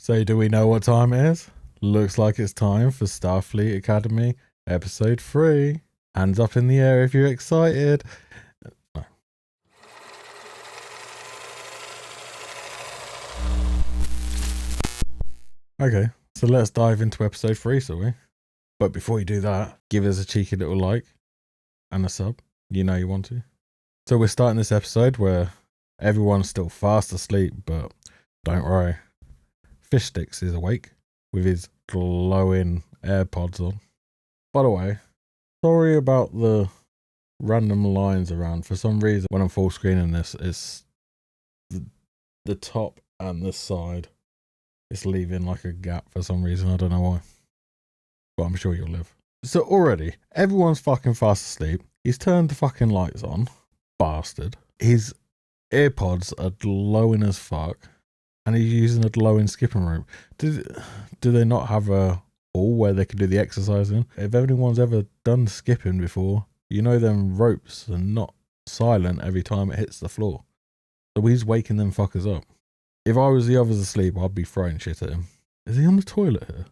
So do we know what time it is? Looks like it's time for Starfleet Academy episode 3. Hands up in the air if you're excited. No. Okay, so let's dive into episode 3, shall we? But before you do that, give us a cheeky little like and a sub. You know you want to. So we're starting this episode where everyone's still fast asleep, but don't worry. Fish Sticks is awake with his glowing AirPods on. By the way, sorry about the random lines around. For some reason, when I'm full screening this, it's the top and the side. It's leaving like a gap for some reason. I don't know why. But I'm sure you'll live. So already, everyone's fucking fast asleep. He's turned the fucking lights on. Bastard. His AirPods are glowing as fuck. And he's using a glowing skipping rope. Do they not have a hall where they can do the exercising? If anyone's ever done skipping before, you know them ropes are not silent every time it hits the floor. So he's waking them fuckers up. If I was the others asleep, I'd be throwing shit at him. Is he on the toilet here?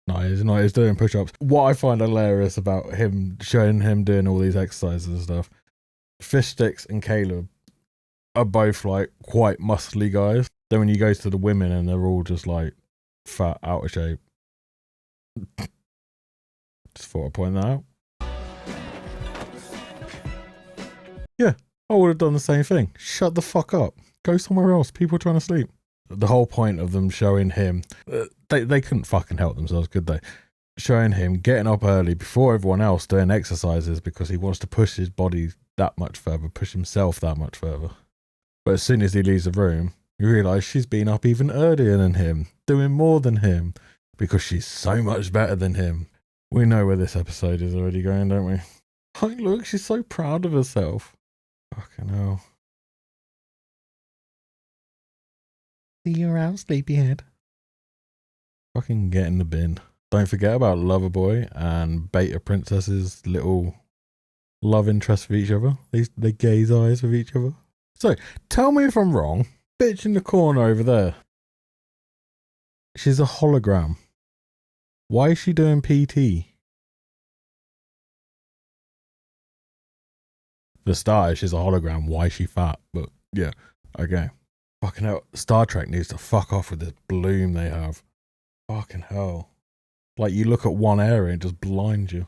No, he's not. He's doing push-ups. What I find hilarious about him, showing him doing all these exercises and stuff, Fish Sticks and Caleb are both like quite muscly guys. Then when you go to the women and they're all just like fat, out of shape. Just thought I'd point that out. Yeah, I would have done the same thing. Shut the fuck up. Go somewhere else. People are trying to sleep. The whole point of them showing him, they couldn't fucking help themselves, could they? Showing him getting up early before everyone else doing exercises because he wants to push his body that much further, push himself that much further. But as soon as he leaves the room, you realise she's been up even earlier than him, doing more than him, because she's so much better than him. We know where this episode is already going, don't we? Oh, look, she's so proud of herself. Fucking hell. See you around, sleepyhead. Fucking get in the bin. Don't forget about Loverboy and Beta Princess's little love interest for each other. They gaze eyes with each other. So, tell me if I'm wrong. Bitch in the corner over there. She's a hologram. Why is she doing PT? For starters, she's a hologram. Why is she fat? But yeah, okay. Fucking hell. Star Trek needs to fuck off with this bloom they have. Fucking hell. Like you look at one area and just blind you.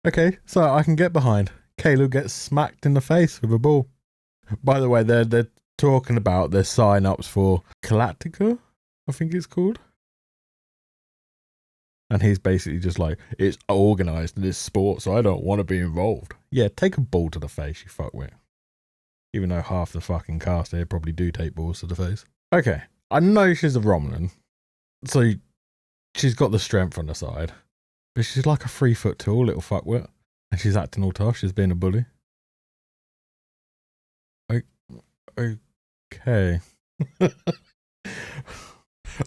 Okay, so I can get behind. Caleb gets smacked in the face with a ball. By the way, they're talking about their sign-ups for Galactica, I think it's called. And he's basically just like, it's organised and it's sport, so I don't want to be involved. Yeah, take a ball to the face, you fuckwit. Even though half the fucking cast here probably do take balls to the face. Okay, I know she's a Romulan, so she's got the strength on the side. But she's like a 3 foot tall little fuckwit. And she's acting all tough, she's being a bully. Okay.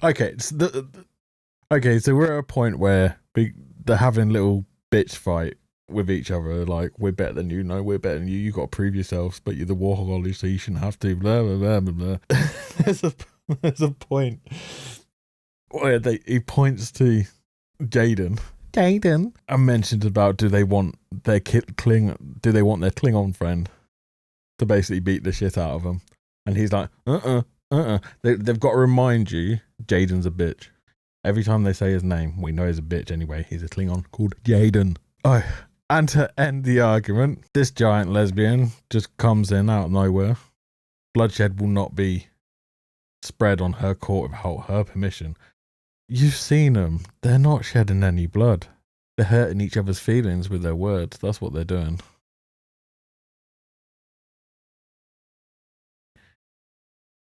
Okay, so we're at a point where they're having little bitch fight with each other. Like, we're better than you. No, we're better than you. You got to prove yourselves, but you're the warhol, so you shouldn't have to. Blah, blah, blah, blah, blah. there's a point where he points to Jaden and mentions about do they want their Klingon friend to basically beat the shit out of them. And he's like, They've got to remind you, Jaden's a bitch. Every time they say his name, we know he's a bitch anyway. He's a Klingon called Jaden. Oh, and to end the argument, this giant lesbian just comes in out of nowhere. Bloodshed will not be spread on her court without her permission. You've seen them. They're not shedding any blood. They're hurting each other's feelings with their words. That's what they're doing.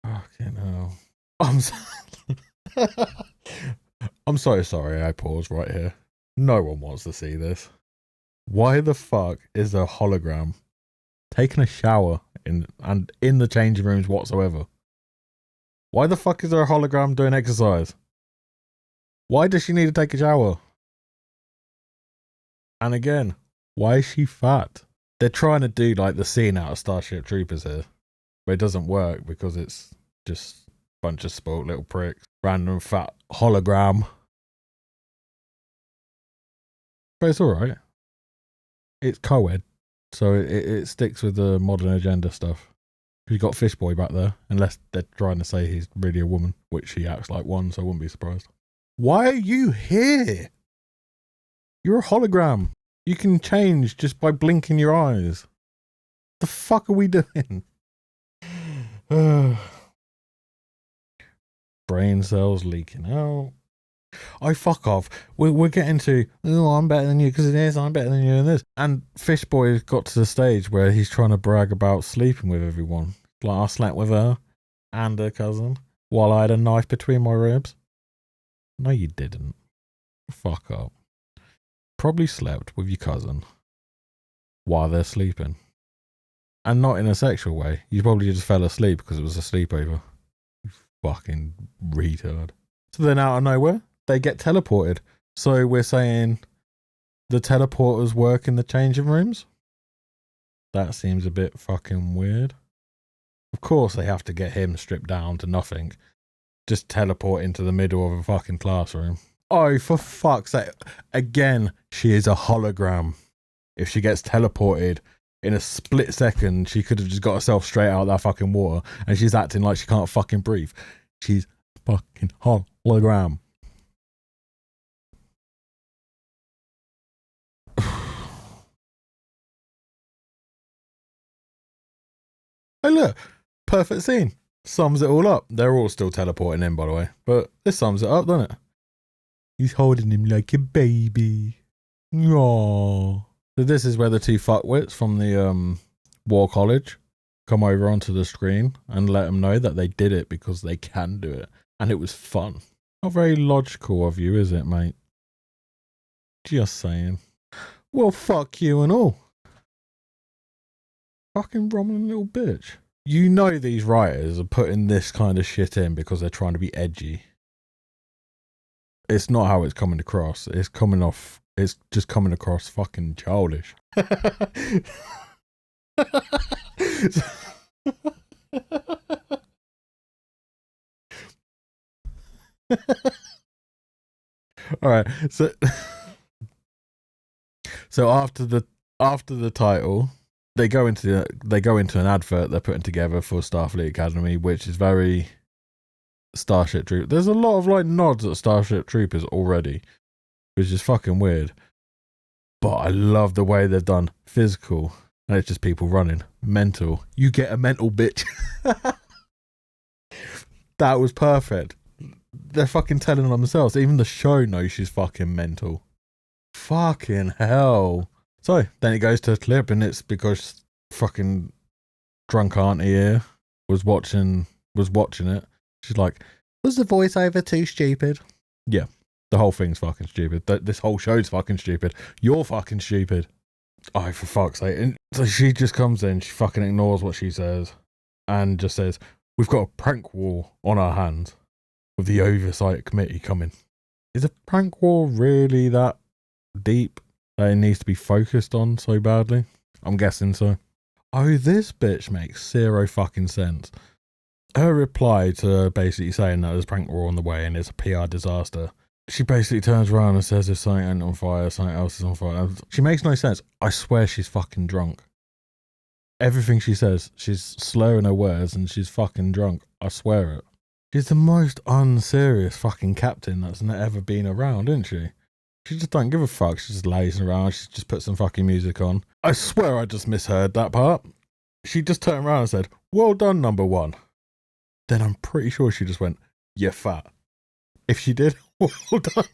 Fucking hell. I'm so sorry I paused right here. No one wants to see this. Why the fuck is a hologram taking a shower in the changing rooms whatsoever? Why the fuck is there a hologram doing exercise? Why does she need to take a shower? And again, why is she fat? They're trying to do like the scene out of Starship Troopers here, but it doesn't work because it's just a bunch of spoiled little pricks. Random fat hologram. But it's alright. It's co-ed, so it sticks with the modern agenda stuff. You got Fishboy back there, unless they're trying to say he's really a woman, which he acts like one, so I wouldn't be surprised. Why are you here? You're a hologram. You can change just by blinking your eyes. The fuck are we doing? Brain cells leaking out. Oh, fuck off. We're getting to, oh, I'm better than you because of this, I'm better than you in this. And Fishboy got to the stage where he's trying to brag about sleeping with everyone. Like, I slept with her and her cousin while I had a knife between my ribs. No, you didn't. Fuck up. Probably slept with your cousin while they're sleeping. And not in a sexual way. You probably just fell asleep because it was a sleepover. You fucking retard. So then out of nowhere, they get teleported. So we're saying the teleporters work in the changing rooms? That seems a bit fucking weird. Of course they have to get him stripped down to nothing. Just teleport into the middle of a fucking classroom. Oh, for fuck's sake. Again, she is a hologram. If she gets teleported in a split second, she could have just got herself straight out of that fucking water, and she's acting like she can't fucking breathe. She's fucking hologram. Oh look, perfect scene. Sums it all up. They're all still teleporting in, by the way, but this sums it up, doesn't it? He's holding him like a baby. Aww. So this is where the two fuckwits from the War College come over onto the screen and let them know that they did it because they can do it. And it was fun. Not very logical of you, is it, mate? Just saying. Well, fuck you and all. Fucking Romulan little bitch. You know these writers are putting this kind of shit in because they're trying to be edgy. It's not how it's coming across. It's just coming across fucking childish. Alright, so after the title, they go into an advert they're putting together for Starfleet Academy, which is very Starship Troopers. There's a lot of like nods at Starship Troopers already, which is fucking weird. But I love the way they've done physical, and it's just people running. Mental. You get a mental, bitch. That was perfect. They're fucking telling on themselves. Even the show knows she's fucking mental. Fucking hell. So then it goes to a clip, and it's because fucking drunk auntie here was watching it. She's like, was the voiceover too stupid? Yeah, the whole thing's fucking stupid. This whole show's fucking stupid. You're fucking stupid. Oh, for fuck's sake. And so she just comes in, she fucking ignores what she says, and just says, we've got a prank war on our hands with the oversight committee coming. Is a prank war really that deep that it needs to be focused on so badly? I'm guessing so. Oh, this bitch makes zero fucking sense. Her reply to basically saying that there's a prank war on the way and it's a PR disaster, she basically turns around and says if something ain't on fire, something else is on fire. She makes no sense. I swear she's fucking drunk. Everything she says, she's slurring her words and she's fucking drunk. I swear it. She's the most unserious fucking captain that's ever been around, isn't she? She just don't give a fuck. She's just lazing around. She just put some fucking music on. I swear I just misheard that part. She just turned around and said, well done, number one. Then I'm pretty sure she just went, you're fat. If she did, well done.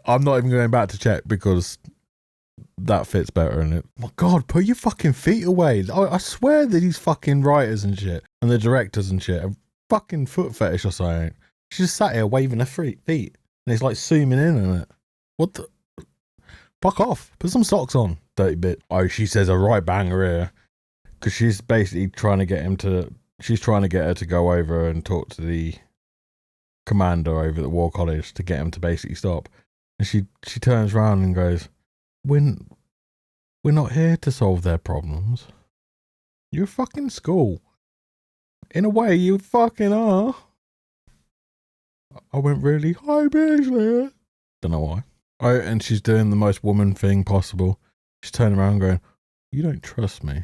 I'm not even going back to check because that fits better in it. Oh my God, put your fucking feet away. I swear that these fucking writers and shit and the directors and shit are fucking foot fetish or something. She just sat here waving her feet and it's like zooming in on it. What the? Fuck off. Put some socks on, dirty bit. Oh, she says a right banger here. Because she's basically trying to get her to go over and talk to the commander over at the War College to get him to basically stop. And she turns around and goes, we're not here to solve their problems. You're fucking school. In a way, you fucking are. I went really high pitch there. Don't know why. Oh, and she's doing the most woman thing possible. She's turning around going, you don't trust me.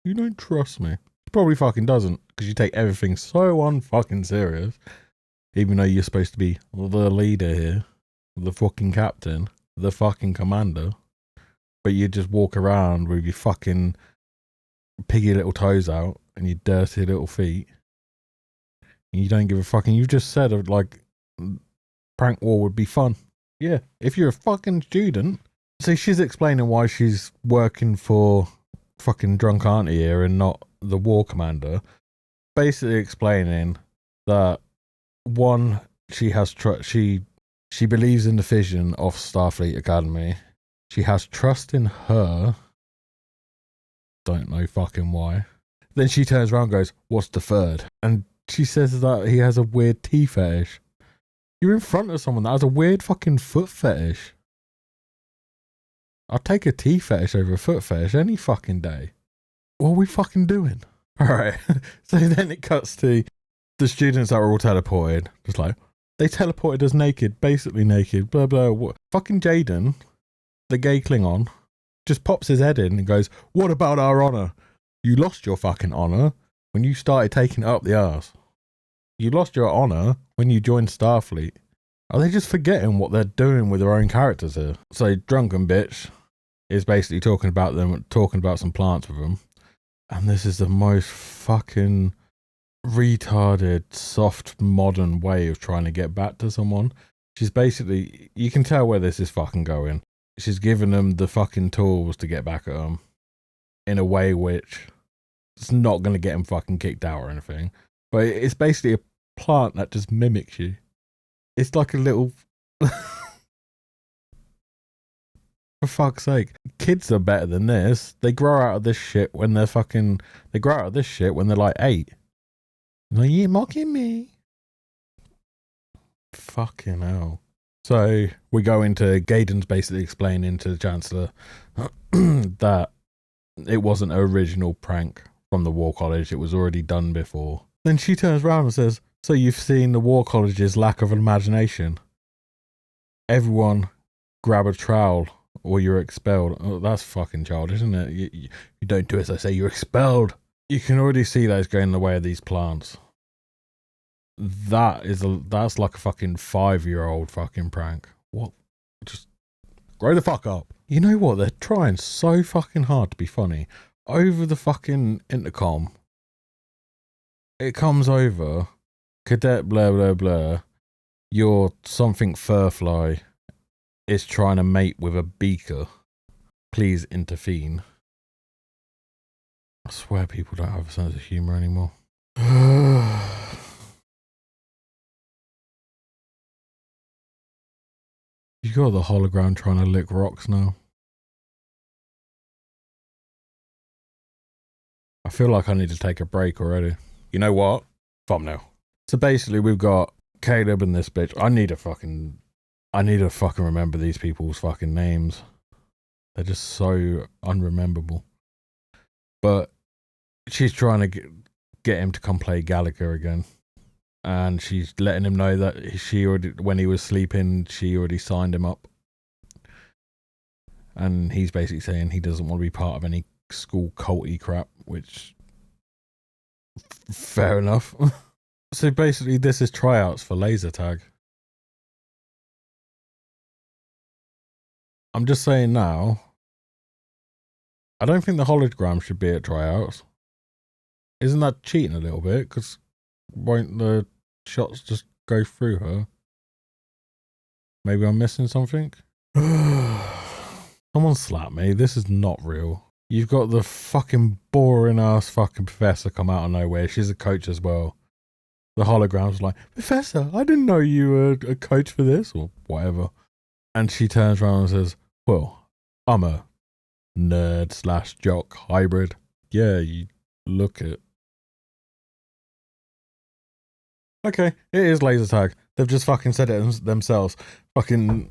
You don't trust me. She probably fucking doesn't, because you take everything so unfucking serious. Even though you're supposed to be the leader here, the fucking captain, the fucking commander. But you just walk around with your fucking piggy little toes out and your dirty little feet. And you don't give a fucking. You just said, like, prank war would be fun. Yeah, if you're a fucking student. So she's explaining why she's working for fucking drunk auntie here and not the war commander. Basically explaining that, one, she has she believes in the vision of Starfleet Academy. She has trust in her. Don't know fucking why. Then she turns around and goes, what's the third? And she says that he has a weird tea fetish. You're in front of someone that has a weird fucking foot fetish. I'll take a tea fetish over a foot fetish any fucking day. What are we fucking doing? Alright. So then it cuts to the students that were all teleported. Just like, they teleported us naked, basically naked, blah blah. What? Fucking Jaden, the gay Klingon, just pops his head in and goes, what about our honour? You lost your fucking honour when you started taking it up the arse. You lost your honour when you joined Starfleet. Are they just forgetting what they're doing with their own characters here? So drunken bitch is basically talking about some plants with them. And this is the most fucking retarded, soft, modern way of trying to get back to someone. She's basically, you can tell where this is fucking going. She's giving them the fucking tools to get back at them in a way which it's not going to get them fucking kicked out or anything. But it's basically a plant that just mimics you. It's like a little... For fuck's sake. Kids are better than this. They grow out of this shit when they're fucking... They grow out of this shit when they're like 8. Are you mocking me? Fucking hell. So we go into... Gaydon's basically explaining to the Chancellor that it wasn't an original prank from the War College. It was already done before. Then she turns around and says, so you've seen the War College's lack of imagination. Everyone grab a trowel or you're expelled. Oh, that's fucking childish, isn't it? You don't do as I say, you're expelled. You can already see that it's going the way of these plants. That's like a fucking 5-year-old fucking prank. What? Just grow the fuck up. You know what? They're trying so fucking hard to be funny. Over the fucking intercom, it comes over, cadet blah blah blah, your something furfly is trying to mate with a beaker. Please intervene. I swear people don't have a sense of humour anymore. You got the hologram trying to lick rocks now. I feel like I need to take a break already. You know what? Thumbnail. So basically we've got Caleb and this bitch. I need to fucking remember these people's fucking names. They're just so unrememberable. But she's trying to get him to come play Gallagher again. And she's letting him know that she already, when he was sleeping, she already signed him up. And he's basically saying he doesn't want to be part of any school culty crap, which fair enough. So basically this is tryouts for laser tag. I'm just saying now, I don't think the hologram should be at tryouts. Isn't that cheating a little bit? Because won't the shots just go through her? Maybe I'm missing something? Someone slap me. This is not real. You've got the fucking boring ass fucking professor come out of nowhere. She's a coach as well. The hologram's like, Professor, I didn't know you were a coach for this, or whatever. And she turns around and says, well, I'm a nerd / jock hybrid. Yeah, you look it. Okay, it is laser tag. They've just fucking said it themselves. Fucking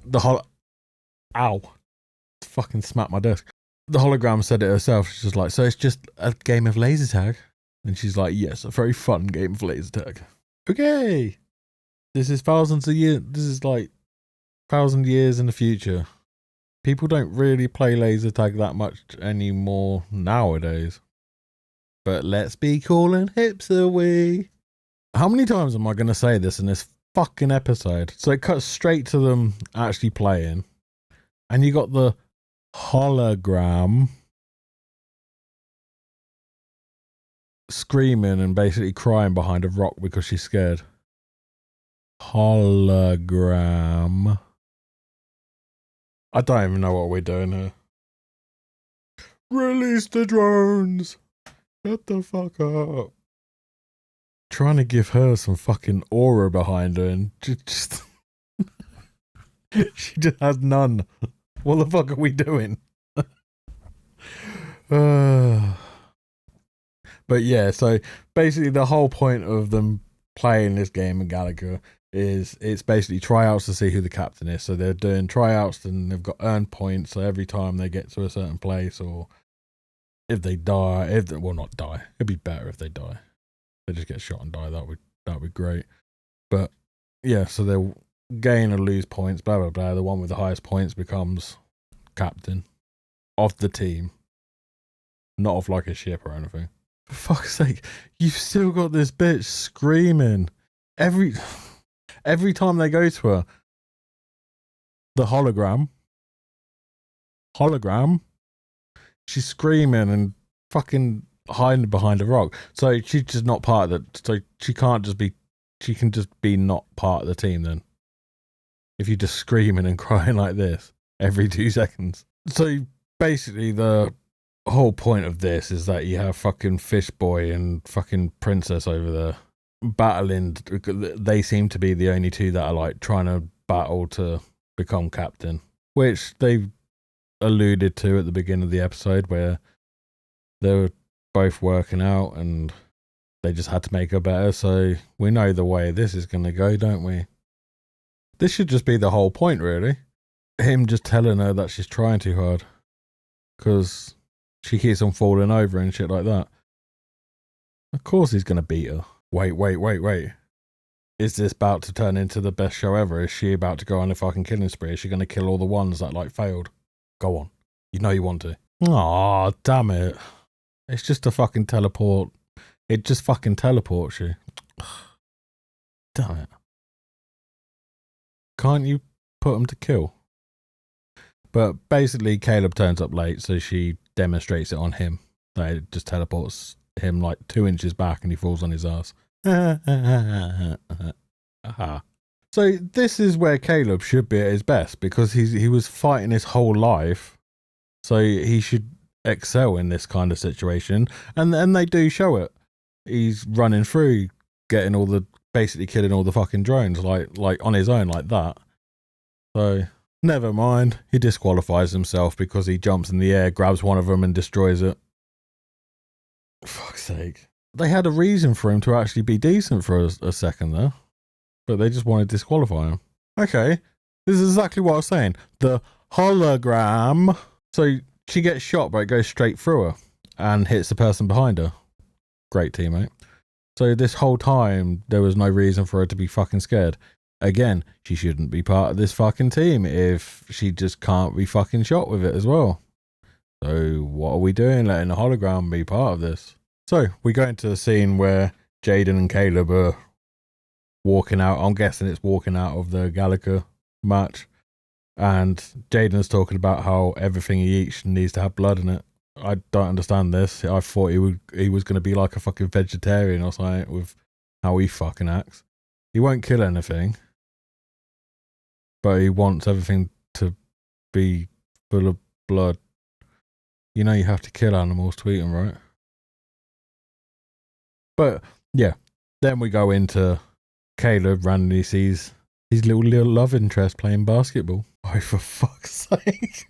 ow. Fucking smacked my desk. The hologram said it herself. She's just like, so it's just a game of laser tag? And she's like, yes, a very fun game of laser tag. Okay. This is thousands of years. This is like 1,000 years in the future. People don't really play laser tag that much anymore nowadays. But let's be cool and hips away. How many times am I going to say this in this fucking episode? So it cuts straight to them actually playing. And you got the hologram screaming and basically crying behind a rock because she's scared. Hologram. I don't even know what we're doing here. Release the drones. Shut the fuck up. Trying to give her some fucking aura behind her and just she just has none. What the fuck are we doing? But yeah, so basically the whole point of them playing this game in Galaga is it's basically tryouts to see who the captain is. So they're doing tryouts and they've got earned points. So every time they get to a certain place, or if they die, not die. It'd be better if they die. They just get shot and die. That would be great. But yeah, so they'll gain or lose points. Blah blah blah. The one with the highest points becomes captain of the team, not of like a ship or anything. For fuck's sake, you've still got this bitch screaming every time they go to her. The hologram, she's screaming and fucking hiding behind a rock. So she's just not part of it. So she can just be not part of the team then. If you're just screaming and crying like this every 2 seconds. So basically the whole point of this is that you have fucking Fish Boy and fucking Princess over there battling. They seem to be the only two that are like trying to battle to become captain, which they alluded to at the beginning of the episode, where they were both working out and they just had to make her better. So we know the way this is going to go, don't we? This should just be the whole point, really. Him just telling her that she's trying too hard because she keeps on falling over and shit like that. Of course he's going to beat her. Wait. Is this about to turn into the best show ever? Is she about to go on a fucking killing spree? Is she going to kill all the ones that like failed? Go on. You know you want to. Aw, damn it. It's just a fucking teleport. It just fucking teleports you. Damn it. Can't you put them to kill? But basically Caleb turns up late, so she demonstrates it on him. Like, it just teleports him like 2 inches back and he falls on his ass. So this is where Caleb should be at his best, because he was fighting his whole life. So he should excel in this kind of situation. And they do show it. He's running through, basically killing all the fucking drones, like on his own like that. So never mind. He disqualifies himself because he jumps in the air, grabs one of them and destroys it. Fuck's sake. They had a reason for him to actually be decent for a second there, but they just want to disqualify him. Okay, this is exactly what I was saying. The hologram. So she gets shot, but it goes straight through her and hits the person behind her. Great teammate. So this whole time, there was no reason for her to be fucking scared. Again, she shouldn't be part of this fucking team if she just can't be fucking shot with it as well. So what are we doing, letting the hologram be part of this? So we go into the scene where Jaden and Caleb are walking out. I'm guessing it's walking out of the Galaga match. And Jaden's talking about how everything he eats needs to have blood in it. I don't understand this. I thought he was going to be like a fucking vegetarian or something with how he fucking acts. He won't kill anything, but he wants everything to be full of blood. You know you have to kill animals to eat them, right? But yeah, then we go into Caleb randomly sees his little love interest playing basketball. Oh, for fuck's sake.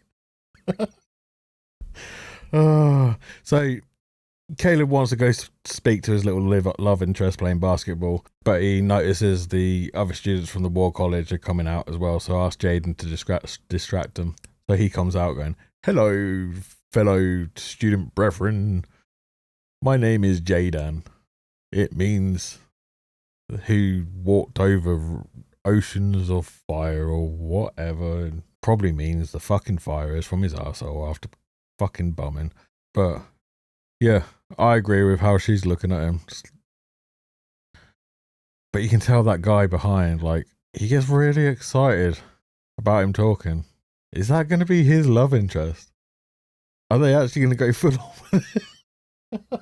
So Caleb wants to go speak to his little love interest playing basketball, but he notices the other students from the war college are coming out as well, so asks Jaden to distract them. So he comes out going, "Hello, fellow student brethren. My name is Jaden. It means who walked over oceans of fire or whatever. And probably means the fucking fire is from his arsehole after fucking bumming. But yeah, I agree with how she's looking at him. But you can tell that guy behind, like, he gets really excited about him talking. Is that going to be his love interest? Are they actually going to go full on with it?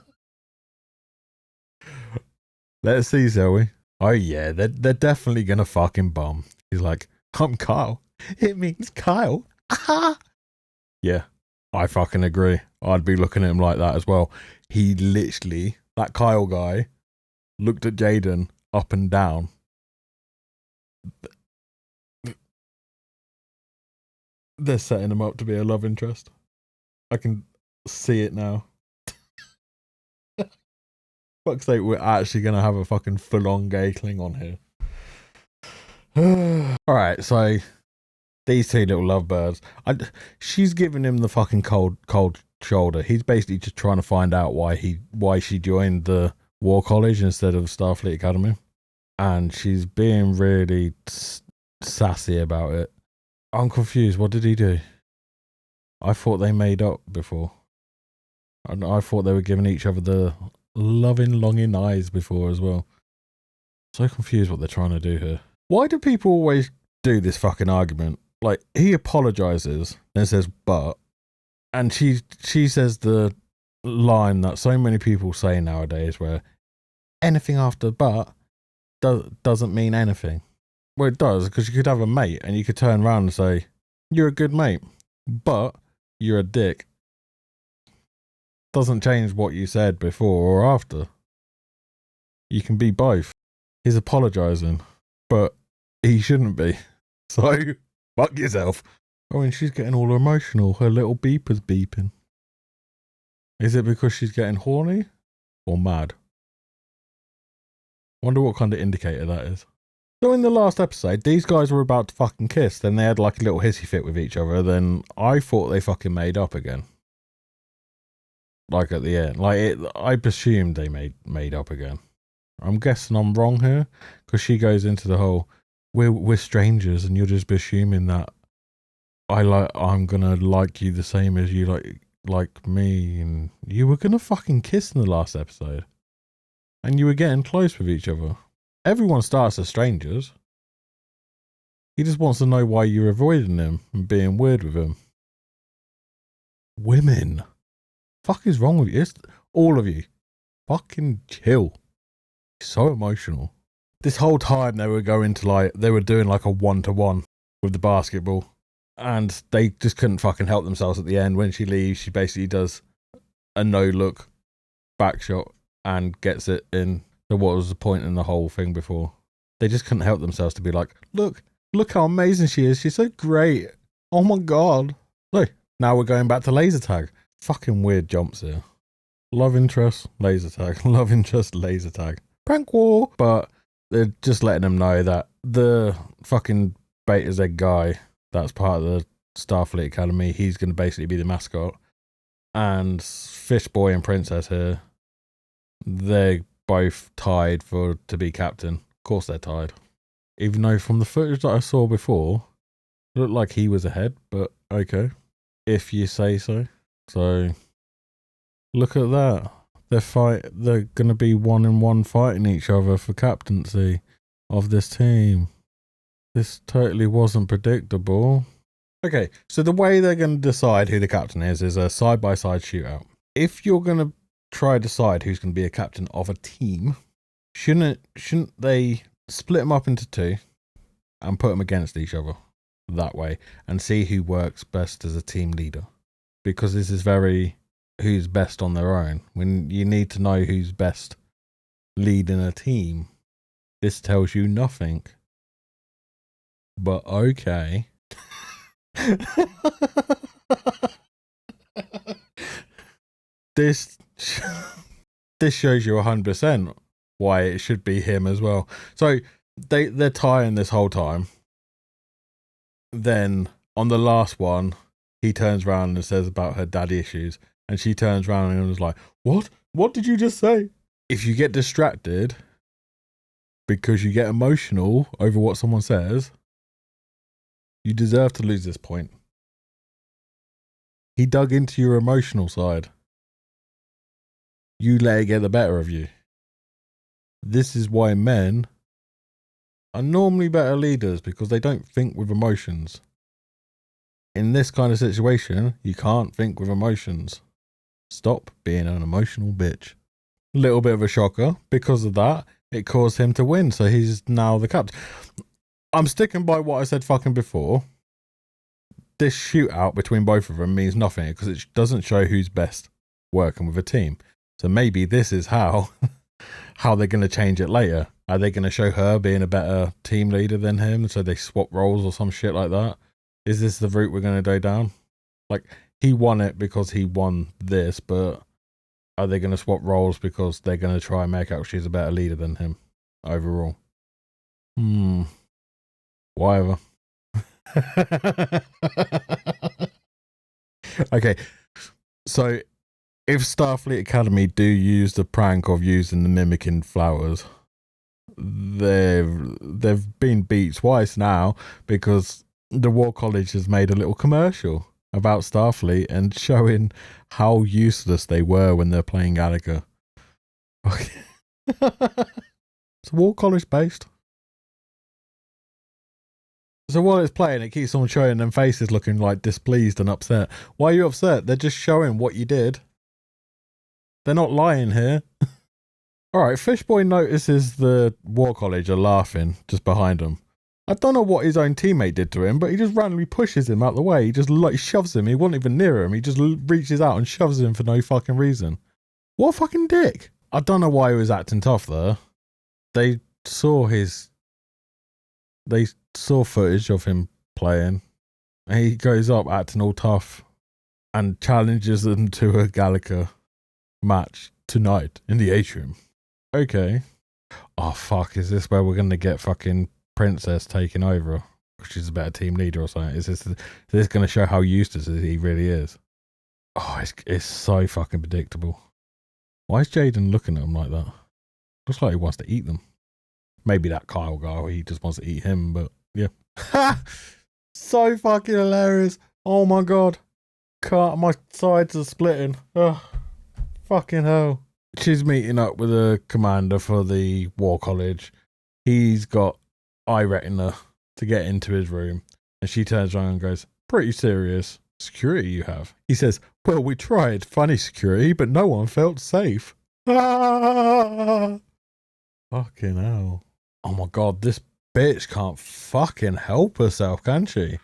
Let's see, shall we? Oh yeah, they're definitely going to fucking bum. He's like, I'm Kyle. It means Kyle. Aha! Yeah, I fucking agree. I'd be looking at him like that as well. He literally, that Kyle guy, looked at Jaden up and down. They're setting him up to be a love interest. I can see it now. Fuck's sake, we're actually going to have a fucking full-on gay Klingon here. Alright, so these two little lovebirds. She's giving him the fucking cold shoulder. He's basically just trying to find out why she joined the War College instead of Starfleet Academy. And she's being really sassy about it. I'm confused. What did he do? I thought they made up before. I thought they were giving each other the loving, longing eyes before as well. So confused what they're trying to do here. Why do people always do this fucking argument? Like, he apologizes, then says, but, and she says the line that so many people say nowadays where anything after but doesn't mean anything. Well, it does, because you could have a mate and you could turn around and say, you're a good mate, but you're a dick. Doesn't change what you said before or after. You can be both. He's apologizing, but he shouldn't be. So, fuck yourself. Oh, and she's getting all emotional. Her little beeper's beeping. Is it because she's getting horny or mad? Wonder what kind of indicator that is. So in the last episode, these guys were about to fucking kiss. Then they had like a little hissy fit with each other. Then I thought they fucking made up again. Like at the end. I presumed they made up again. I'm guessing I'm wrong here. Because she goes into the whole, we're strangers and you're just assuming that I'm gonna like you the same as you like me, and you were gonna fucking kiss in the last episode. And you were getting close with each other. Everyone starts as strangers. He just wants to know why you're avoiding him and being weird with him. Women. Fuck is wrong with you? It's all of you. Fucking chill. So emotional. This whole time they were going to they were doing like a 1-to-1 with the basketball. And they just couldn't fucking help themselves at the end. When she leaves, she basically does a no-look back shot and gets it in. So what was the point in the whole thing before? They just couldn't help themselves to be like, look how amazing she is. She's so great. Oh my God. Look, now we're going back to laser tag. Fucking weird jumps here. Love interest, laser tag. Love interest, laser tag. Prank war. But they're just letting them know that the fucking Beta Z guy that's part of the Starfleet Academy, he's going to basically be the mascot. And Fish Boy and Princess here, they're both tied to be captain. Of course they're tied. Even though from the footage that I saw before, it looked like he was ahead, but okay. If you say so. So, look at that. They're going to be 1-on-1 fighting each other for captaincy of this team. This totally wasn't predictable. Okay, so the way they're going to decide who the captain is a side-by-side shootout. If you're going to try to decide who's going to be a captain of a team, shouldn't they split them up into two and put them against each other that way and see who works best as a team leader? Because this is very who's best on their own. When you need to know who's best leading a team, this tells you nothing. But okay. This this shows you 100% why it should be him as well. So they're tying this whole time. Then on the last one, he turns around and says about her daddy issues, and she turns around and was like, "What? What did you just say?" If you get distracted because you get emotional over what someone says, you deserve to lose this point. He dug into your emotional side. You let it get the better of you. This is why men are normally better leaders, because they don't think with emotions. In this kind of situation, you can't think with emotions. Stop being an emotional bitch. Little bit of a shocker. Because of that, it caused him to win, so he's now the captain. I'm sticking by what I said fucking before. This shootout between both of them means nothing because it doesn't show who's best working with a team. So maybe this is how they're going to change it later. Are they going to show her being a better team leader than him, so they swap roles or some shit like that? Is this the route we're going to go down? Like, he won it because he won this, but are they going to swap roles because they're going to try and make out she's a better leader than him overall? Whatever. Okay, so if Starfleet Academy do use the prank of using the mimicking flowers, they've been beat twice now, because the War College has made a little commercial about Starfleet and showing how useless they were when they're playing Gallagher. Okay. It's War College based. So while it's playing, it keeps on showing them faces looking like displeased and upset. Why are you upset? They're just showing what you did. They're not lying here. Alright, Fishboy notices the War College are laughing just behind him. I don't know what his own teammate did to him, but he just randomly pushes him out the way. He just like shoves him. He wasn't even near him. He just reaches out and shoves him for no fucking reason. What a fucking dick. I don't know why he was acting tough there. They saw footage of him playing. And he goes up acting all tough and challenges them to a Gallica match tonight in the atrium. Okay. Oh fuck, is this where we're going to get fucking Princess taking over? She's a better team leader or something. Is this going to show how useless he really is? Oh, it's so fucking predictable. Why is Jaden looking at him like that? Looks like he wants to eat them. Maybe that Kyle guy, he just wants to eat him, but yeah. So fucking hilarious. Oh my god. My sides are splitting. Ugh. Fucking hell. She's meeting up with a commander for the War College. He's got eye retina to get into his room. And she turns around and goes, "Pretty serious security you have." He says, "Well, we tried funny security, but no one felt safe." Ah! Fucking hell. Oh my god, this bitch can't fucking help herself, can she?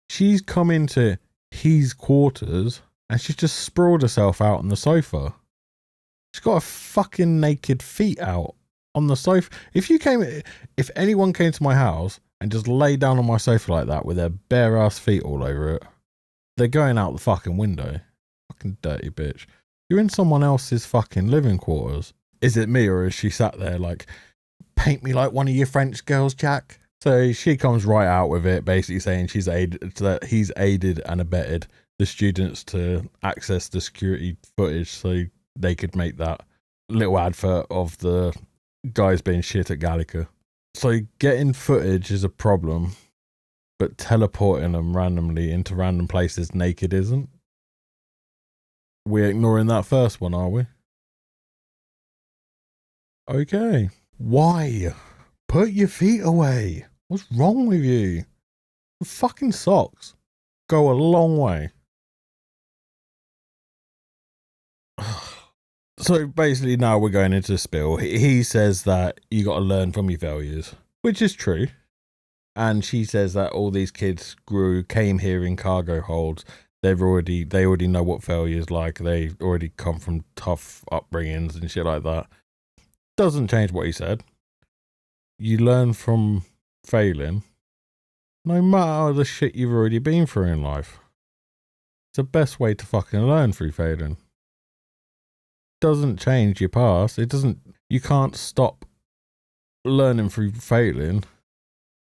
She's come into his quarters and she's just sprawled herself out on the sofa. She's got her fucking naked feet out on the sofa. If anyone came to my house and just lay down on my sofa like that with their bare ass feet all over it, they're going out the fucking window. Fucking dirty bitch. You're in someone else's fucking living quarters. Is it me, or is she sat there like, "Paint me like one of your French girls, Jack"? So she comes right out with it, basically saying he's aided and abetted the students to access the security footage so they could make that little advert of the guys being shit at Gallica. So getting footage is a problem, but teleporting them randomly into random places naked isn't. We're ignoring that first one, are we? Okay. Why? Put your feet away. What's wrong with you? The fucking socks go a long way. So basically now we're going into the spill. He says that you got to learn from your failures, which is true. And she says that all these kids came here in cargo holds. They already know what failure is like. They already come from tough upbringings and shit like that. Doesn't change what he said. You learn from failing, no matter the shit you've already been through in life. It's the best way to fucking learn through failing. doesn't change your past. It doesn't. You can't stop learning through failing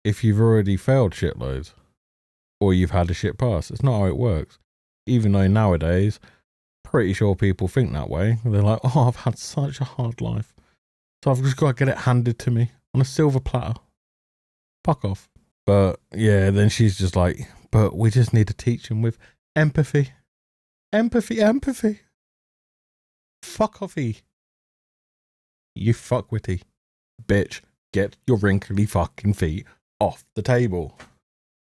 if you've already failed shitloads or you've had a shit past. It's not how it works. Even though nowadays, pretty sure people think that way. They're like, oh, I've had such a hard life, so I've just got to get it handed to me on a silver platter. Fuck off. But yeah, then she's just like, but we just need to teach him with empathy. Empathy. Fuck offy. You fuckwitty. Bitch, get your wrinkly fucking feet off the table.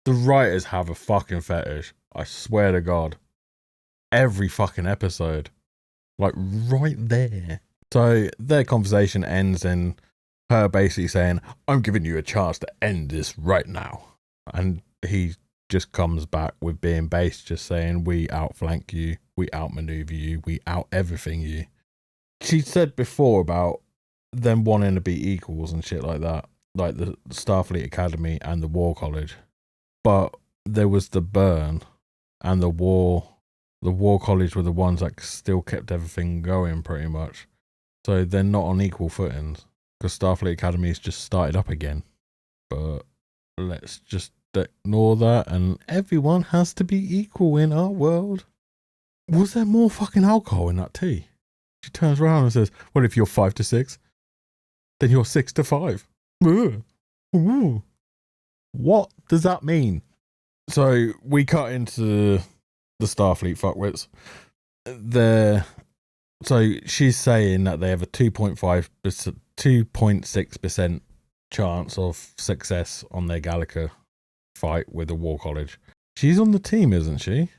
The writers have a fucking fetish. I swear to God. Every fucking episode. Like, right there. So, their conversation ends in her basically saying, I'm giving you a chance to end this right now. And he just comes back with being base, just saying, we outflank you, we outmaneuver you, we out everything you. She said before about them wanting to be equals and shit like that, like the Starfleet Academy and the War College. But there was the burn and the War College were the ones that still kept everything going pretty much. So they're not on equal footings because Starfleet Academy's just started up again. But let's just ignore that, and everyone has to be equal in our world. Was there more fucking alcohol in that tea? She turns around and says, well, if you're 5 to 6, then you're 6 to 5. Ooh. What does that mean? So we cut into the Starfleet fuckwits. So she's saying that they have a 2.6% chance of success on their Gallica fight with the War College. She's on the team, isn't she?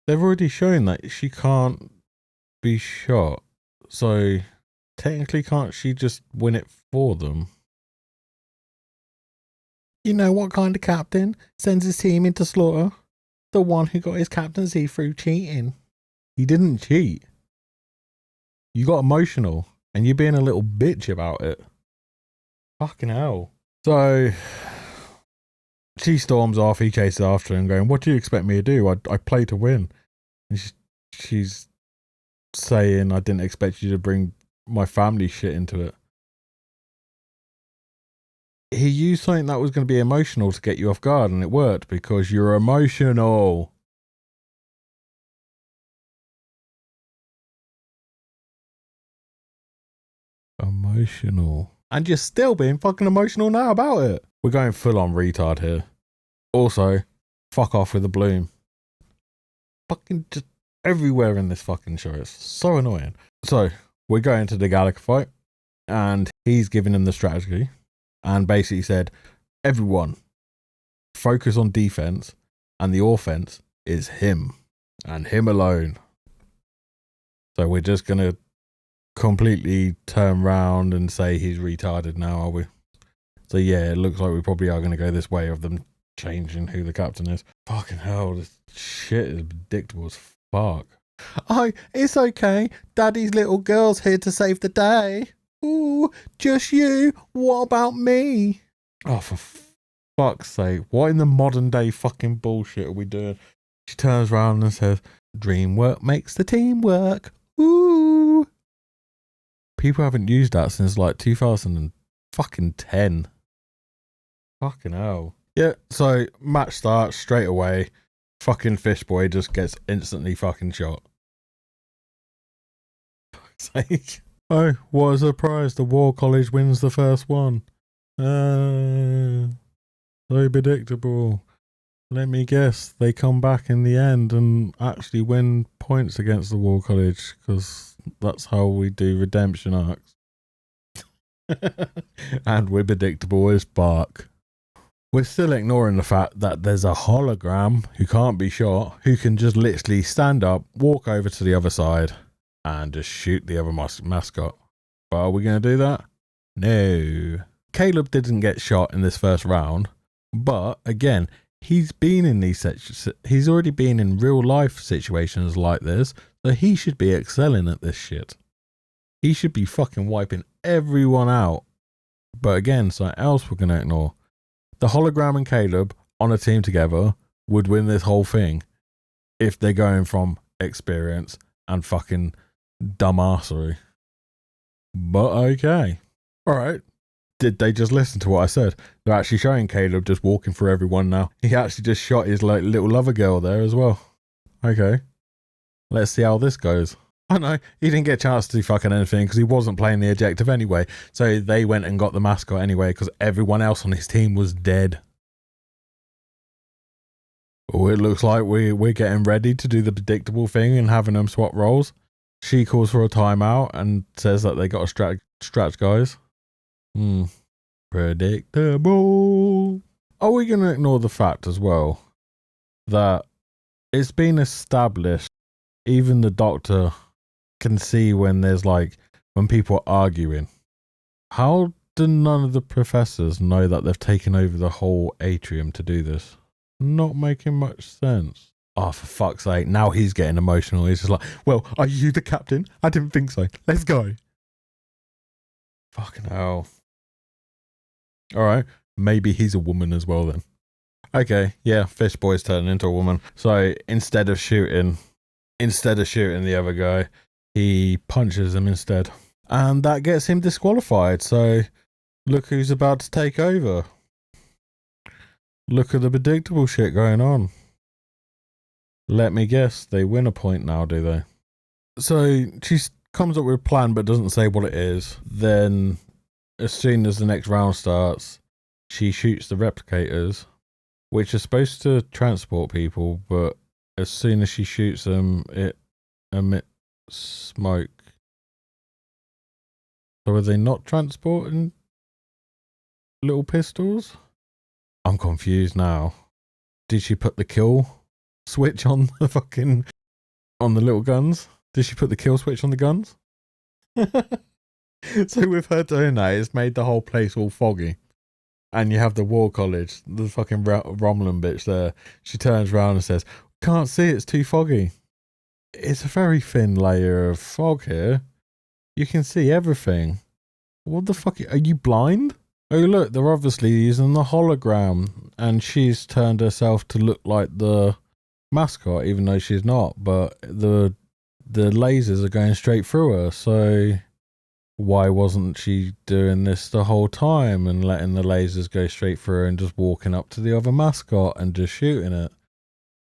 They've already shown that she can't be shot. So technically, can't she just win it for them? You know what kind of captain sends his team into slaughter? The one who got his captaincy through cheating. He didn't cheat. You got emotional and you're being a little bitch about it. Fucking hell. So she storms off, he chases after her and going, what do you expect me to do? I play to win. And she's saying, I didn't expect you to bring my family shit into it. He used something that was going to be emotional to get you off guard, and it worked because you're emotional. Emotional. And you're still being fucking emotional now about it. We're going full on retard here. Also, fuck off with the bloom. Fucking just everywhere in this fucking show. It's so annoying. So, we're going to the Gallic fight, and he's giving them the strategy, and basically said, everyone, focus on defense, and the offense is him, and him alone. So we're just going to completely turn around and say he's retarded now, are we? So yeah, it looks like we probably are going to go this way of them changing who the captain is. Fucking hell, this shit is predictable as fuck. Oh, it's okay. Daddy's little girl's here to save the day. Ooh, just you. What about me? Oh, for fuck's sake. What in the modern day fucking bullshit are we doing? She turns around and says, dream work makes the team work. Ooh. People haven't used that since like 2010. Fucking hell. Yeah, so match starts straight away. Fucking fish boy just gets instantly fucking shot. Fuck's sake. Oh, what a surprise. The War College wins the first one. So predictable. Let me guess, they come back in the end and actually win points against the War College, because that's how we do redemption arcs. And we're predictable as fuck. We're still ignoring the fact that there's a hologram who can't be shot, who can just literally stand up, walk over to the other side, and just shoot the other mascot. But are we going to do that? No. Caleb didn't get shot in this first round, but again, he's been in he's already been in real life situations like this, so he should be excelling at this shit. He should be fucking wiping everyone out. But again, something else we're going to ignore. The hologram and Caleb on a team together would win this whole thing if they're going from experience and fucking dumbassery. But okay. Alright. Did they just listen to what I said? They're actually showing Caleb just walking through everyone now. He actually just shot his like little lover girl there as well. Okay. Let's see how this goes. I know, he didn't get a chance to do fucking anything because he wasn't playing the objective anyway. So they went and got the mascot anyway because everyone else on his team was dead. Oh, it looks like we're getting ready to do the predictable thing and having them swap roles. She calls for a timeout and says that they got to stretch guys. Predictable. Are we going to ignore the fact as well that it's been established, even the Doctor can see when there's like, when people are arguing? How do none of the professors know that they've taken over the whole atrium to do this? Not making much sense. Oh, for fuck's sake. Now he's getting emotional. He's just like, well, are you the captain? I didn't think so. Let's go. Fucking hell. All right. Maybe he's a woman as well then. Okay. Yeah. Fish boy's turning into a woman. So instead of shooting the other guy, he punches him instead. And that gets him disqualified. So look who's about to take over. Look at the predictable shit going on. Let me guess, they win a point now, do they? So she comes up with a plan but doesn't say what it is. Then as soon as the next round starts, she shoots the replicators, which are supposed to transport people, but as soon as she shoots them, it emits smoke. So are they not transporting little pistols? I'm confused now. Did she put the kill switch on the little guns? Did she put the kill switch on the guns? So with her doing that, it's made the whole place all foggy. And you have the War College, the fucking Romulan bitch there. She turns around and says, can't see, it's too foggy. It's a very thin layer of fog here. You can see everything. What the fuck? Are you blind? Oh, look, they're obviously using the hologram. And she's turned herself to look like the mascot, even though she's not. But the lasers are going straight through her. So why wasn't she doing this the whole time and letting the lasers go straight through her and just walking up to the other mascot and just shooting it?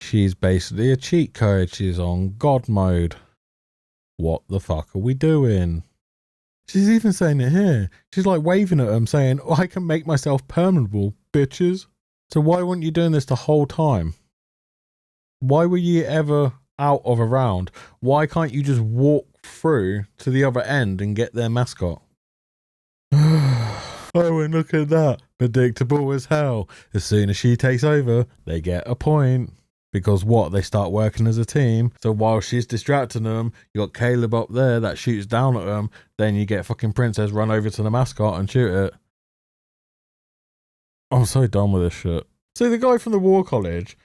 She's basically a cheat code. She's on God mode. What the fuck are we doing? She's even saying it here. She's like waving at them saying, I can make myself permanent, bitches. So why weren't you doing this the whole time? Why were you ever out of a round? Why can't you just walk through to the other end and get their mascot? Oh, and look at that. Predictable as hell. As soon as she takes over, they get a point. Because what? They start working as a team. So while she's distracting them, you got Caleb up there that shoots down at them. Then you get fucking Princess run over to the mascot and shoot it. I'm so done with this shit. So the guy from the War College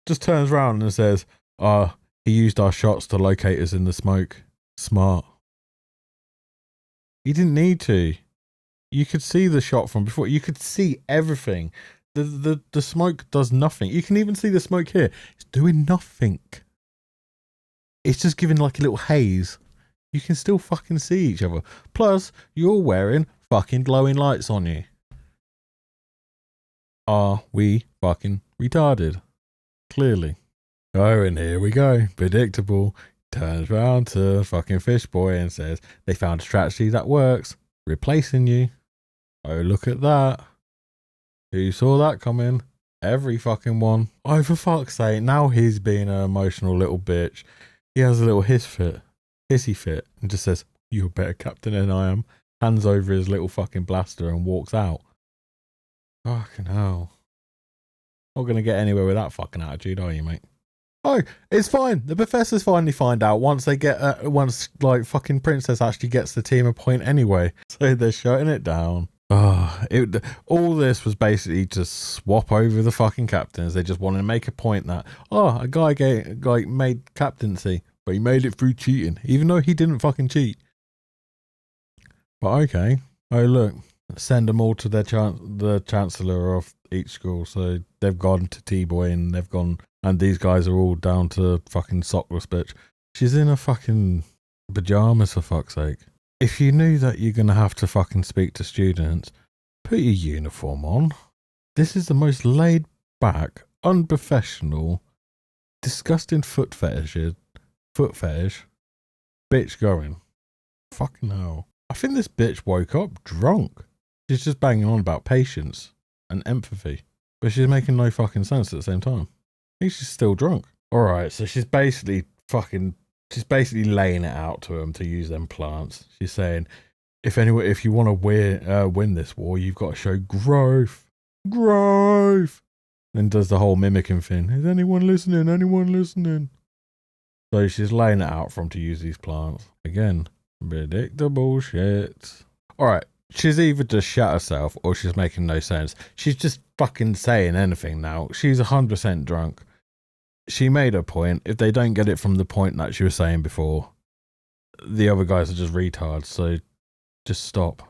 just turns around and says, he used our shots to locate us in the smoke. Smart. He didn't need to. You could see the shot from before. You could see everything. The smoke does nothing. You can even see the smoke here. It's doing nothing. It's just giving like a little haze. You can still fucking see each other. Plus, you're wearing fucking glowing lights on you. Are we fucking retarded? Clearly. Oh, and here we go. Predictable. Turns round to fucking Fish Boy and says, they found a strategy that works. Replacing you. Oh, look at that. Who saw that coming? Every fucking one. Oh, for fuck's sake, now he's being an emotional little bitch. He has a little hissy fit, and just says, you're a better captain than I am. Hands over his little fucking blaster and walks out. Fucking hell. Not going to get anywhere with that fucking attitude, are you, mate? Oh, it's fine. The professors finally find out once they get, once like fucking Princess actually gets the team a point anyway. So they're shutting it down. All this was basically to swap over the fucking captains. They just wanted to make a point that, a guy made captaincy, but he made it through cheating, even though he didn't fucking cheat. But okay. Oh, look. Send them all to the chancellor of each school. So they've gone to T-Boy and these guys are all down to fucking sockless bitch. She's in a fucking pajamas, for fuck's sake. If you knew that you're going to have to fucking speak to students, put your uniform on. This is the most laid back, unprofessional, disgusting foot fetish bitch going. Fucking hell. I think this bitch woke up drunk. She's just banging on about patience and empathy, but she's making no fucking sense at the same time. I think she's still drunk. Alright, so she's basically laying it out to him to use them plants. She's saying, if you want to win this war, you've got to show growth. Then does the whole mimicking thing. Is anyone listening? So she's laying it out for him to use these plants. Again, predictable shit. Alright, she's either just shat herself or she's making no sense. She's just fucking saying anything now. She's 100% drunk. She made her point. If they don't get it from the point that she was saying before, the other guys are just retards. So just stop.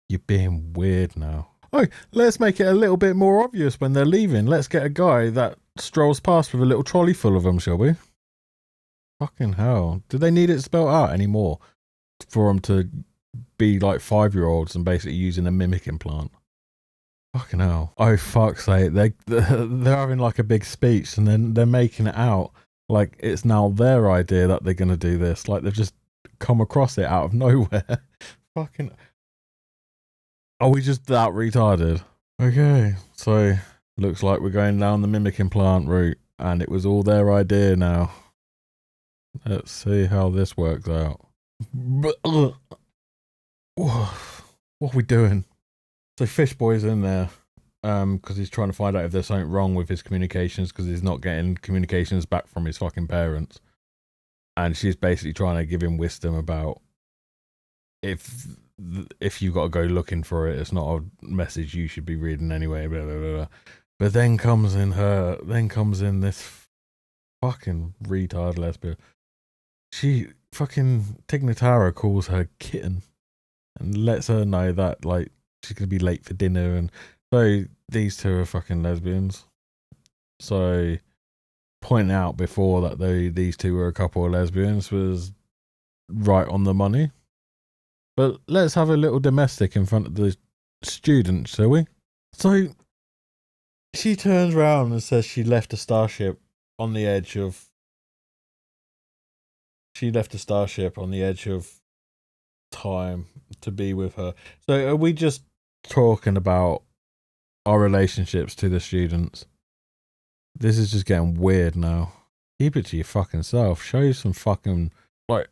You're being weird now. Oh, let's make it a little bit more obvious when they're leaving. Let's get a guy that strolls past with a little trolley full of them, shall we? Fucking hell. Do they need it spelled out anymore for them to be like 5-year-olds and basically using a mimic implant? Fucking hell. Oh, fuck's sake. They're having like a big speech and then they're making it out like it's now their idea that they're going to do this. Like they've just come across it out of nowhere. Fucking... Are we just that retarded? Okay, so looks like we're going down the mimic implant route and it was all their idea now. Let's see how this works out. What are we doing? So Fishboy's in there because he's trying to find out if there's something wrong with his communications because he's not getting communications back from his fucking parents. And she's basically trying to give him wisdom about if you got to go looking for it, it's not a message you should be reading anyway. Blah, blah, blah. But then comes in this fucking retard lesbian. She fucking Tignatara calls her kitten and lets her know that like she's gonna be late for dinner, and so these two are fucking lesbians. So pointing out before that these two were a couple of lesbians was right on the money. But let's have a little domestic in front of the students, shall we? So she turns around and says she left a starship on the edge of time to be with her. So are we just talking about our relationships to the students? This is just getting weird now. Keep it to your fucking self. Show you some fucking, like,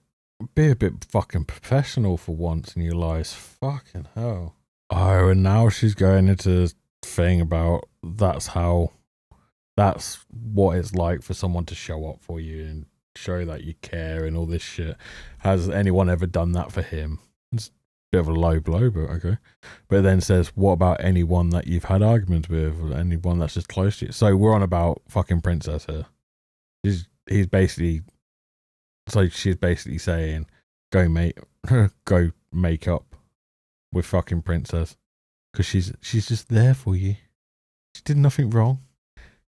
be a bit fucking professional for once in your lives. Fucking hell. Oh, and now she's going into a thing about that's what it's like for someone to show up for you and show that you care and all this shit. Has anyone ever done that for him? It's a bit of a low blow, but okay. But then says, what about anyone that you've had arguments with, or anyone that's just close to you? So we're on about fucking Princess here. She's basically saying, go make up with fucking Princess because she's just there for you. She did nothing wrong.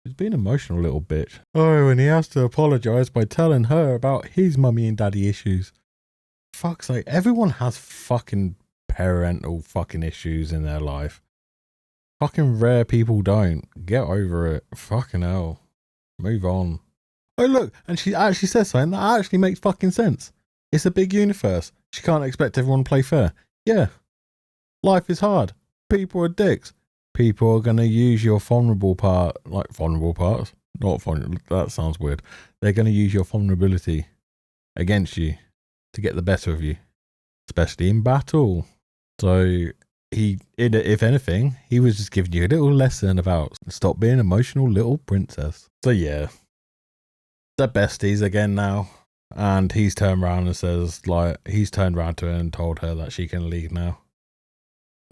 She's being an emotional little bitch. Oh, and he has to apologise by telling her about his mummy and daddy issues. Fuck's sake, everyone has fucking parental fucking issues in their life. Fucking rare people don't. Get over it. Fucking hell. Move on. Oh look, and she actually says something that actually makes fucking sense. It's a big universe. She can't expect everyone to play fair. Yeah. Life is hard. People are dicks. People are going to use your vulnerable parts. Not vulnerable, that sounds weird. They're going to use your vulnerability against you to get the better of you, especially in battle. So if anything, he was just giving you a little lesson about stop being an emotional little princess. So yeah, they're besties again now. And he's turned around and says, like, he's turned around to her and told her that she can leave now.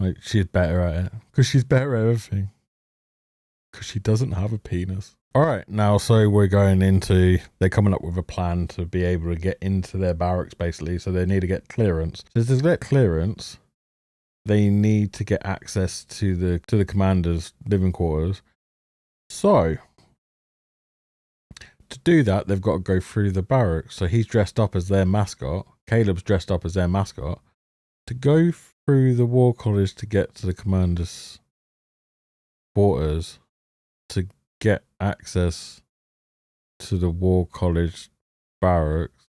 Like, she's better at it. Because she's better at everything. Because she doesn't have a penis. Alright, now, so we're they're coming up with a plan to be able to get into their barracks, basically. So they need to get clearance. So to get clearance, they need to get access to the commander's living quarters. So, To do that, they've got to go through the barracks. So he's dressed up as their mascot. Caleb's dressed up as their mascot to go through the War College to get to the commander's quarters to get access to the War College barracks,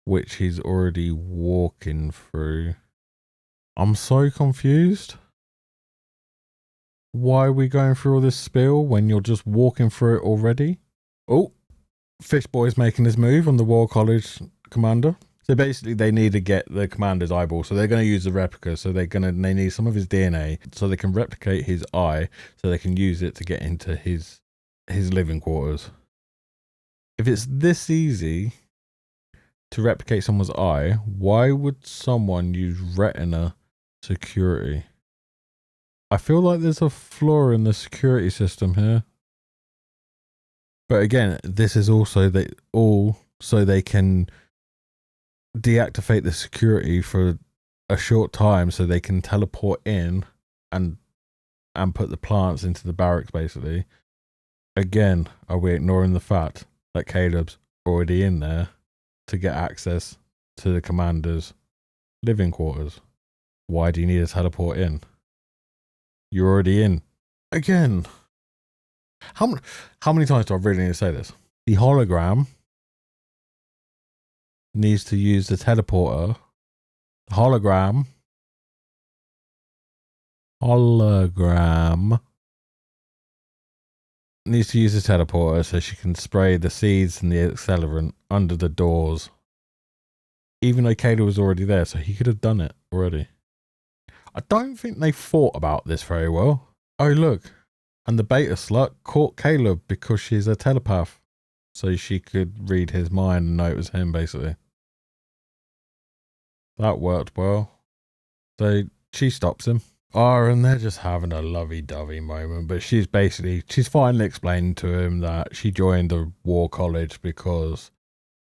which he's already walking through. I'm so confused. Why are we going through all this spiel when you're just walking through it already? Oh, Fishboy's making his move on the War College commander. So basically they need to get the commander's eyeball. So they're going to use the replica. So they need some of his DNA so they can replicate his eye so they can use it to get into his living quarters. If it's this easy to replicate someone's eye, why would someone use retina security? I feel like there's a flaw in the security system here. But again, this is also so they can deactivate the security for a short time so they can teleport in and put the plants into the barracks, basically. Again, are we ignoring the fact that Caleb's already in there to get access to the commander's living quarters? Why do you need to teleport in? You're already in. Again, how many times do I really need to say this? The hologram needs to use the teleporter. The hologram needs to use the teleporter so she can spray the seeds and the accelerant under the doors. Even though Caleb was already there, so he could have done it already. I don't think they thought about this very well. Oh, look. And the beta slut caught Caleb because she's a telepath. So she could read his mind and know it was him, basically. That worked well. So she stops him. Oh, and they're just having a lovey-dovey moment. But she's finally explained to him that she joined the War College because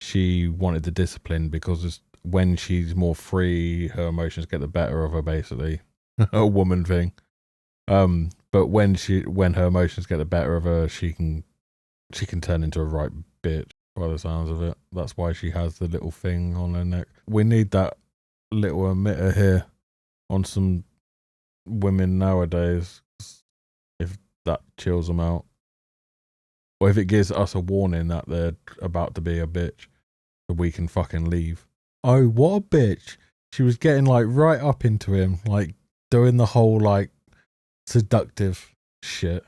she wanted the discipline, because when she's more free, her emotions get the better of her, basically. A woman thing. But when her emotions get the better of her, she can turn into a right bitch by the sounds of it. That's why she has the little thing on her neck. We need that little emitter here on some women nowadays, if that chills them out. Or if it gives us a warning that they're about to be a bitch, so we can fucking leave. Oh, what a bitch. She was getting like right up into him, like doing the whole like seductive shit,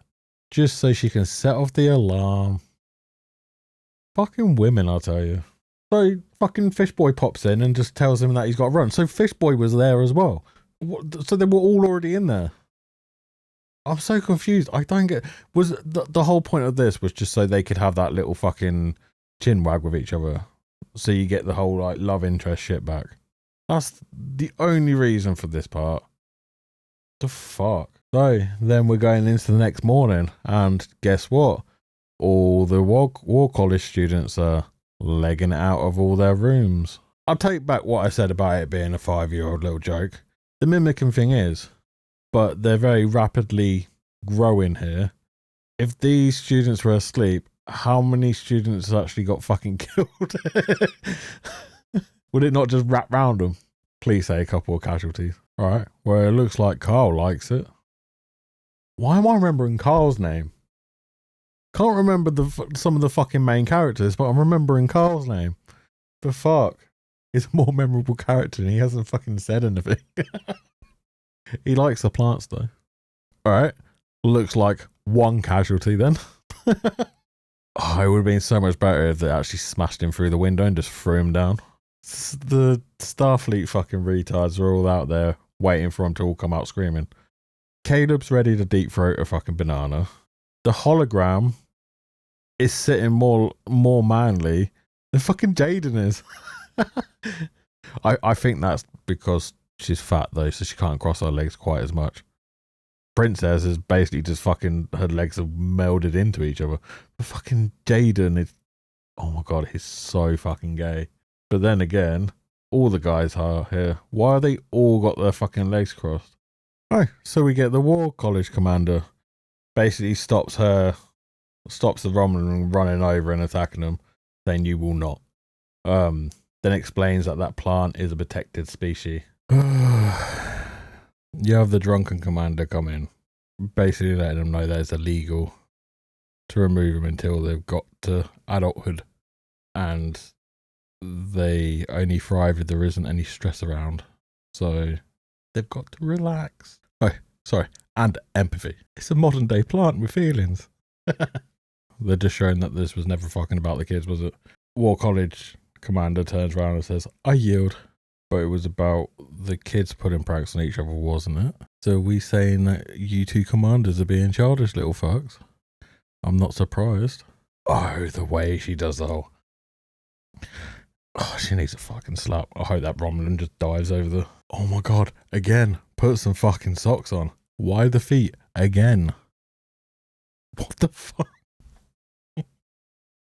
just so she can set off the alarm. Fucking women, I'll tell you. So fucking Fishboy pops in and just tells him that he's got to run. So Fishboy was there as well. So they were all already in there. I'm so confused. I don't get. Was the whole point of this was just so they could have that little fucking chin wag with each other, so you get the whole like love interest shit back? That's the only reason for this part. The fuck. So then we're going into the next morning, and guess what? All the War College students are legging it out of all their rooms. I'll take back what I said about it being a 5-year-old little joke. The mimicking thing is, but they're very rapidly growing here. If these students were asleep, how many students actually got fucking killed? Would it not just wrap round them? Please say a couple of casualties. All right. Well, it looks like Carl likes it. Why am I remembering Carl's name? Can't remember some of the fucking main characters, but I'm remembering Carl's name. The fuck? He's a more memorable character and he hasn't fucking said anything. He likes the plants though. Alright. Looks like one casualty then. Oh, it would have been so much better if they actually smashed him through the window and just threw him down. The Starfleet fucking retards are all out there waiting for him to all come out screaming. Caleb's ready to deep throat a fucking banana. The hologram is sitting more manly than fucking Jaden is. I think that's because she's fat though, so she can't cross her legs quite as much. Princess is basically just fucking, her legs are melded into each other. But fucking Jaden is, oh my god, he's so fucking gay. But then again, all the guys are here. Why are they all got their fucking legs crossed? Oh, so we get the War College commander basically stops her stops the Romulan running over and attacking them, saying you will not. Then explains that plant is a protected species. You have the drunken commander come in, basically letting them know that it's illegal to remove them until they've got to adulthood, and they only thrive if there isn't any stress around. So they've got to relax. Oh, sorry, and empathy. It's a modern day plant with feelings. They're just showing that this was never fucking about the kids, was it? War College commander turns around and says, I yield. But it was about the kids putting pranks on each other, wasn't it? So are we saying that you two commanders are being childish little fucks? I'm not surprised. Oh, the way she does the whole... Oh, she needs a fucking slap. I hope that Romulan just dives over the... Oh my god, again, put some fucking socks on. Why the feet? Again. What the fuck?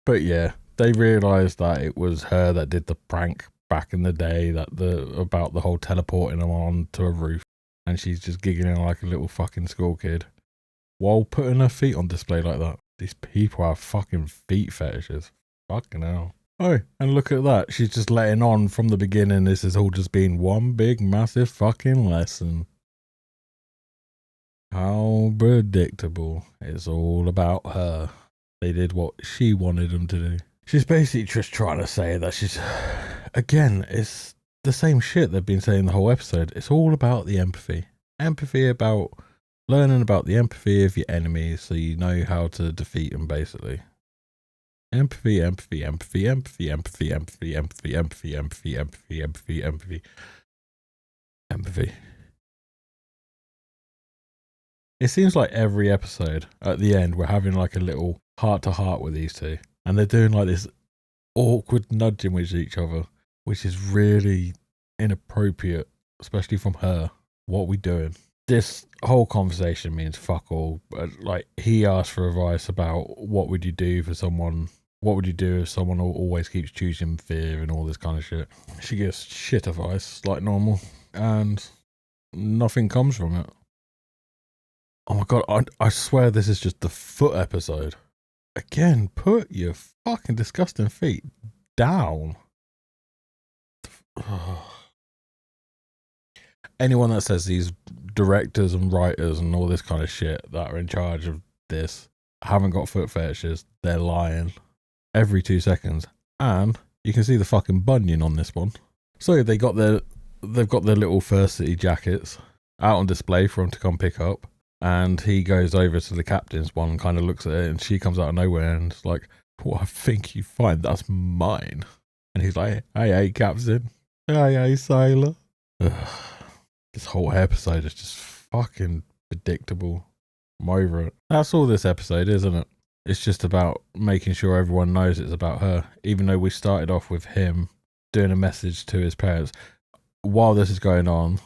But yeah, they realised that it was her that did the prank back in the day, about the whole teleporting them on to a roof, and she's just giggling like a little fucking school kid while putting her feet on display like that. These people have fucking feet fetishes. Fucking hell. Oh, and look at that. She's just letting on from the beginning. This has all just been one big massive fucking lesson. How predictable. It's all about her. They did what she wanted them to do. She's basically just trying to say that she's... Again, it's the same shit they've been saying the whole episode. It's all about the empathy. Empathy about... Learning about the empathy of your enemies so you know how to defeat them, basically. Empathy, empathy, empathy, empathy, empathy, empathy, empathy, empathy, empathy, empathy, empathy, empathy, empathy. It seems like every episode, at the end, we're having like a little heart-to-heart with these two. And they're doing like this awkward nudging with each other, which is really inappropriate, especially from her. What are we doing? This whole conversation means fuck all. But like, he asked for advice about what would you do for someone... What would you do if someone always keeps choosing fear and all this kind of shit? She gives shit advice, like normal, and nothing comes from it. Oh my god, I swear this is just the foot episode. Again, put your fucking disgusting feet down. Anyone that says these directors and writers and all this kind of shit that are in charge of this haven't got foot fetishes, they're lying. Every 2 seconds. And you can see the fucking bunion on this one. So they've got their little First City jackets out on display for him to come pick up. And he goes over to the captain's one and kind of looks at it, and she comes out of nowhere and is like, well, I think you find that's mine. And he's like, hey, captain. Hey, sailor. Ugh. This whole episode is just fucking predictable. I'm over it. That's all this episode is, isn't it? It's just about making sure everyone knows it's about her, even though we started off with him doing a message to his parents. While this is going on,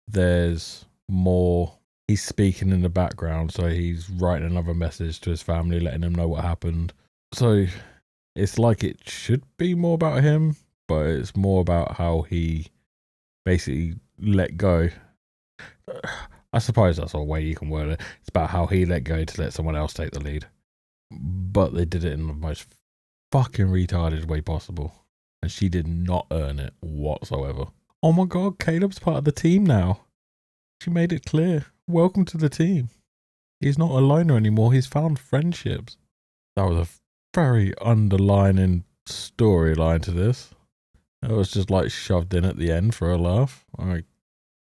there's more. He's speaking in the background, so he's writing another message to his family, letting them know what happened. So it's like it should be more about him, but it's more about how he basically let go. I suppose that's a way you can word it. It's about how he let go to let someone else take the lead. But they did it in the most fucking retarded way possible. And she did not earn it whatsoever. Oh my god, Caleb's part of the team now. She made it clear. Welcome to the team. He's not a loner anymore. He's found friendships. That was a very underlining storyline to this. It was just like shoved in at the end for a laugh.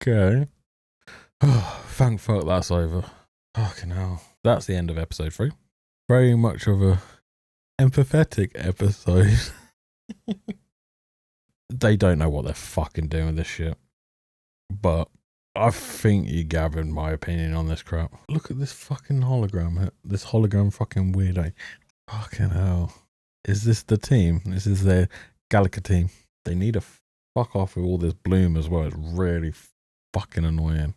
Okay. Thank fuck that's over. Fucking hell. That's the end of episode 3. Very much of a empathetic episode. They don't know what they're fucking doing with this shit. But I think you gathered my opinion on this crap. Look at this fucking hologram. This hologram fucking weirdo. Fucking hell. Is this the team? This is their Gallica team. They need to fuck off with all this bloom as well. It's really fucking annoying.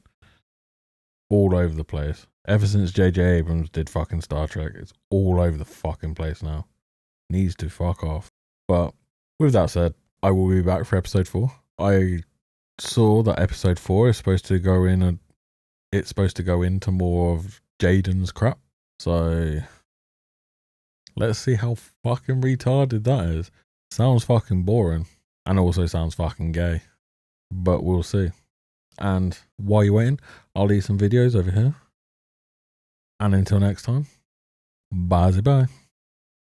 All over the place. Ever since J.J. Abrams did fucking Star Trek, it's all over the fucking place now. Needs to fuck off. But with that said, I will be back for episode 4. I saw that episode 4 is supposed to go in and it's supposed to go into more of Jaden's crap. So Let's see how fucking retarded that is. Sounds fucking boring. And also sounds fucking gay. But we'll see. And while you're waiting, I'll leave some videos over here. And until next time, bye bye.